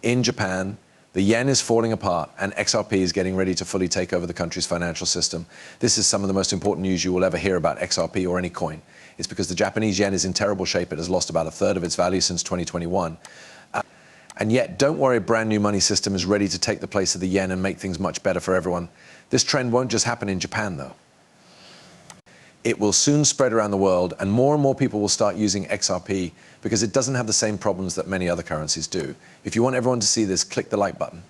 in Japan, the yen is falling apart and XRP is getting ready to fully take over the country's financial system. This is some of the most important news you will ever hear about XRP or any coin. It's because the Japanese yen is in terrible shape. It has lost about a third of its value since 2021. And yet, don't worry, a brand new money system is ready to take the place of the yen and make things much better for everyone. This trend won't just happen in Japan, though. It will soon spread around the world, and more people will start using XRP because it doesn't have the same problems that many other currencies do. If you want everyone to see this, click the like button.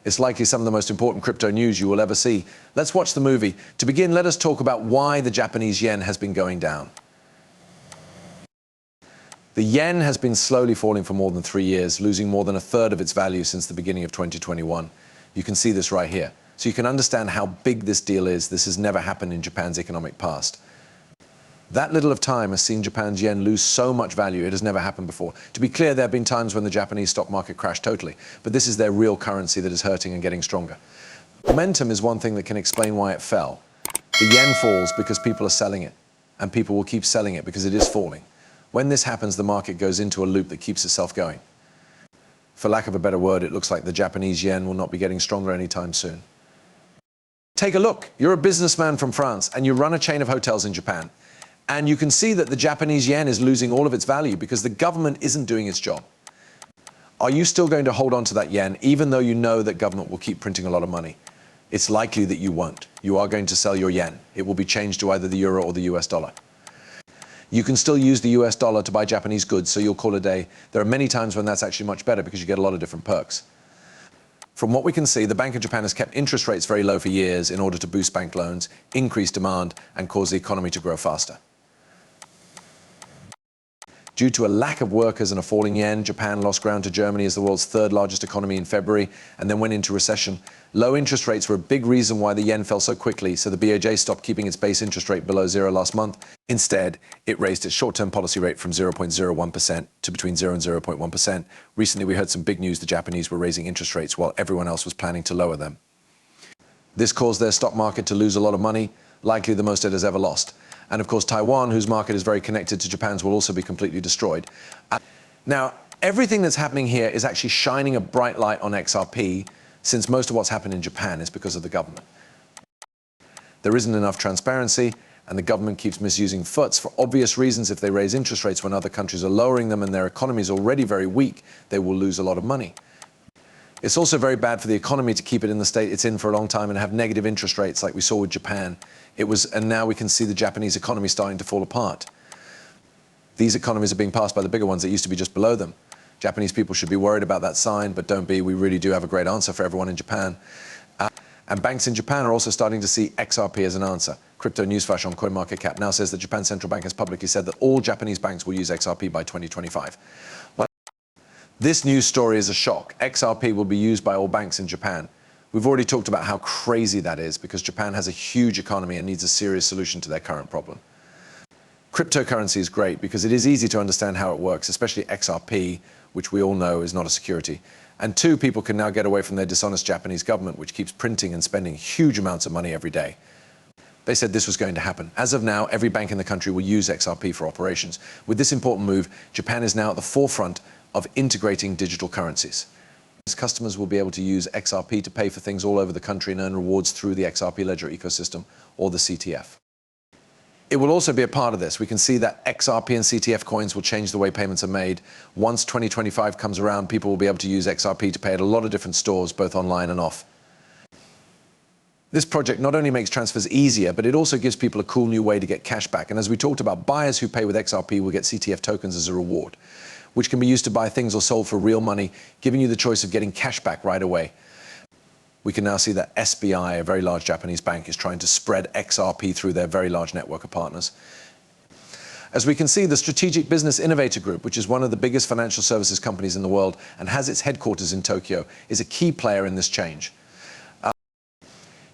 It's likely some of the most important crypto news you will ever see. Let's watch the movie. To begin, let us talk about why the Japanese yen has been going down. The yen has been slowly falling for more than 3 years, losing more than a third of its value since the beginning of 2021. You can see this right here. So you can understand how big this deal is. This has never happened in Japan's economic past. That little of time has seen Japan's yen lose so much value. It has never happened before. To be clear, there have been times when the Japanese stock market crashed totally, but this is their real currency that is hurting and getting stronger. Momentum is one thing that can explain why it fell. The yen falls because people are selling it, and people will keep selling it because it is falling. When this happens, the market goes into a loop that keeps itself going. For lack of a better word, it looks like the Japanese yen will not be getting stronger anytime soon. Take a look. You're a businessman from France and you run a chain of hotels in Japan. And you can see that the Japanese yen is losing all of its value because the government isn't doing its job. Are you still going to hold on to that yen even though you know that government will keep printing a lot of money? It's likely that you won't. You are going to sell your yen. It will be changed to either the euro or the US dollar. You can still use the US dollar to buy Japanese goods, so you'll call it a day. There are many times when that's actually much better because you get a lot of different perks. From what we can see, the Bank of Japan has kept interest rates very low for years in order to boost bank loans, increase demand, and cause the economy to grow faster. Due to a lack of workers and a falling yen, Japan lost ground to Germany as the world's third largest economy in February and then went into recession. Low interest rates were a big reason why the yen fell so quickly, so the BOJ stopped keeping its base interest rate below zero last month. Instead, it raised its short-term policy rate from 0.01% to between 0 and 0.1%. Recently, we heard some big news. The Japanese were raising interest rates while everyone else was planning to lower them. This caused their stock market to lose a lot of money, likely the most it has ever lost. And of course, Taiwan, whose market is very connected to Japan's, will also be completely destroyed. Now, everything that's happening here is actually shining a bright light on XRP, since most of what's happened in Japan is because of the government. There isn't enough transparency, and the government keeps misusing FUTs for obvious reasons. If they raise interest rates when other countries are lowering them and their economy is already very weak, they will lose a lot of money. It's also very bad for the economy to keep it in the state it's in for a long time and have negative interest rates like we saw with Japan. And now we can see the Japanese economy starting to fall apart. These economies are being passed by the bigger ones that used to be just below them. Japanese people should be worried about that sign, but don't be. We really do have a great answer for everyone in Japan. And banks in Japan are also starting to see XRP as an answer. Crypto News Flash on CoinMarketCap now says that Japan's central bank has publicly said that all Japanese banks will use XRP by 2025. This news story is a shock. XRP will be used by all banks in Japan. We've already talked about how crazy that is because Japan has a huge economy and needs a serious solution to their current problem. Cryptocurrency is great because it is easy to understand how it works, especially XRP, which we all know is not a security. And two, people can now get away from their dishonest Japanese government, which keeps printing and spending huge amounts of money every day. They said this was going to happen. As of now, every bank in the country will use XRP for operations. With this important move, Japan is now at the forefront of integrating digital currencies. Customers will be able to use XRP to pay for things all over the country and earn rewards through the XRP ledger ecosystem or the CTF. It will also be a part of this. We can see that XRP and CTF coins will change the way payments are made. Once 2025 comes around, people will be able to use XRP to pay at a lot of different stores, both online and off. This project not only makes transfers easier, but it also gives people a cool new way to get cash back. And as we talked about, buyers who pay with XRP will get CTF tokens as a reward, which can be used to buy things or sold for real money, giving you the choice of getting cash back right away. We can now see that SBI, a very large Japanese bank, is trying to spread XRP through their very large network of partners. As we can see, the Strategic Business Innovator Group, which is one of the biggest financial services companies in the world and has its headquarters in Tokyo, is a key player in this change.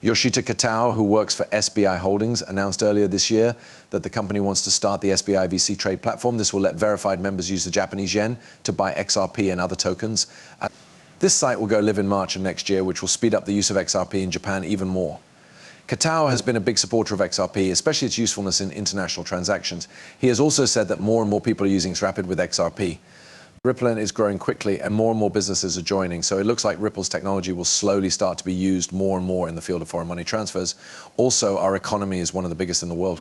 Yoshita Katao, who works for SBI Holdings, announced earlier this year that the company wants to start the SBI VC trade platform. This will let verified members use the Japanese yen to buy XRP and other tokens. This site will go live in March of next year, which will speed up the use of XRP in Japan even more. Katao has been a big supporter of XRP, especially its usefulness in international transactions. He has also said that more and more people are using Rapid with XRP. Ripple is growing quickly and more businesses are joining. So it looks like Ripple's technology will slowly start to be used more and more in the field of foreign money transfers. Also, our economy is one of the biggest in the world.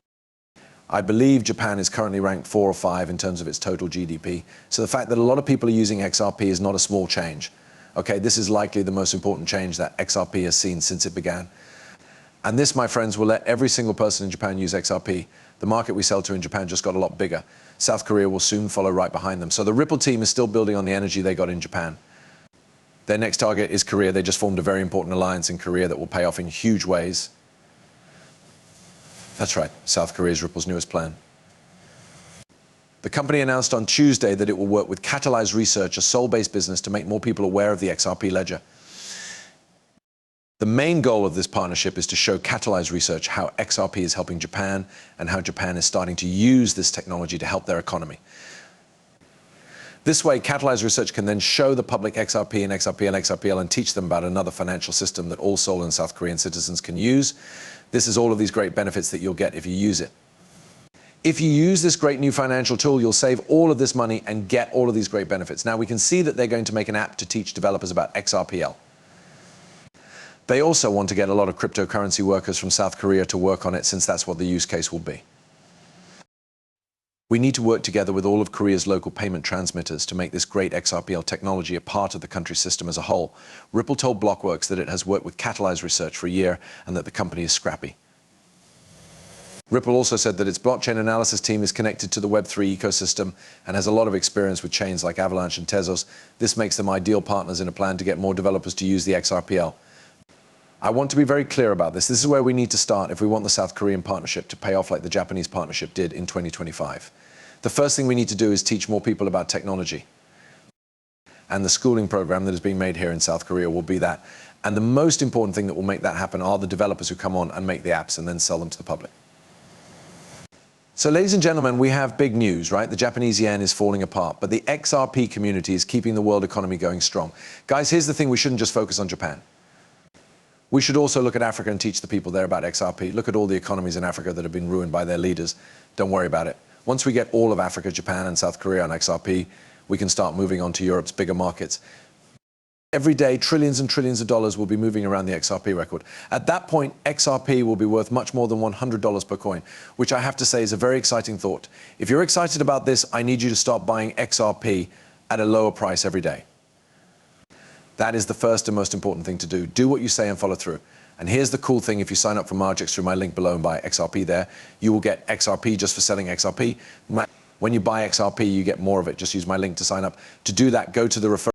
I believe Japan is currently ranked 4 or 5 in terms of its total GDP. So the fact that a lot of people are using XRP is not a small change. Okay, this is likely the most important change that XRP has seen since it began. And this, my friends, will let every single person in Japan use XRP. The market we sell to in Japan just got a lot bigger. South Korea will soon follow right behind them. So the Ripple team is still building on the energy they got in Japan. Their next target is Korea. They just formed a very important alliance in Korea that will pay off in huge ways. That's right, South Korea is Ripple's newest plan. The company announced on Tuesday that it will work with Catalyze Research, a Seoul-based business, to make more people aware of the XRP ledger. The main goal of this partnership is to show Catalyze Research how XRP is helping Japan and how Japan is starting to use this technology to help their economy. This way, Catalyze Research can then show the public XRP and XRPL and XRPL and teach them about another financial system that all Seoul and South Korean citizens can use. This is all of these great benefits that you'll get if you use it. If you use this great new financial tool, you'll save all of this money and get all of these great benefits. Now, we can see that they're going to make an app to teach developers about XRPL. They also want to get a lot of cryptocurrency workers from South Korea to work on it, since that's what the use case will be. We need to work together with all of Korea's local payment transmitters to make this great XRPL technology a part of the country's system as a whole. Ripple told Blockworks that it has worked with Catalyze Research for a year and that the company is scrappy. Ripple also said that its blockchain analysis team is connected to the Web3 ecosystem and has a lot of experience with chains like Avalanche and Tezos. This makes them ideal partners in a plan to get more developers to use the XRPL. I want to be very clear about this. This is where we need to start if we want the South Korean partnership to pay off like the Japanese partnership did in 2025. The first thing we need to do is teach more people about technology. And the schooling program that is being made here in South Korea will be that. And the most important thing that will make that happen are the developers who come on and make the apps and then sell them to the public. So, ladies and gentlemen, we have big news, right? The Japanese yen is falling apart, but the XRP community is keeping the world economy going strong. Guys, here's the thing, we shouldn't just focus on Japan. We should also look at Africa and teach the people there about XRP. Look at all the economies in Africa that have been ruined by their leaders. Don't worry about it. Once we get all of Africa, Japan and South Korea on XRP, we can start moving on to Europe's bigger markets. Every day, trillions and trillions of dollars will be moving around the XRP record. At that point, XRP will be worth much more than $100 per coin, which I have to say is a very exciting thought. If you're excited about this, I need you to start buying XRP at a lower price every day. That is the first and most important thing to do. Do what you say and follow through. And here's the cool thing, if you sign up for Margix through my link below and buy XRP there, you will get XRP just for selling XRP. When you buy XRP, you get more of it. Just use my link to sign up. To do that, go to the refer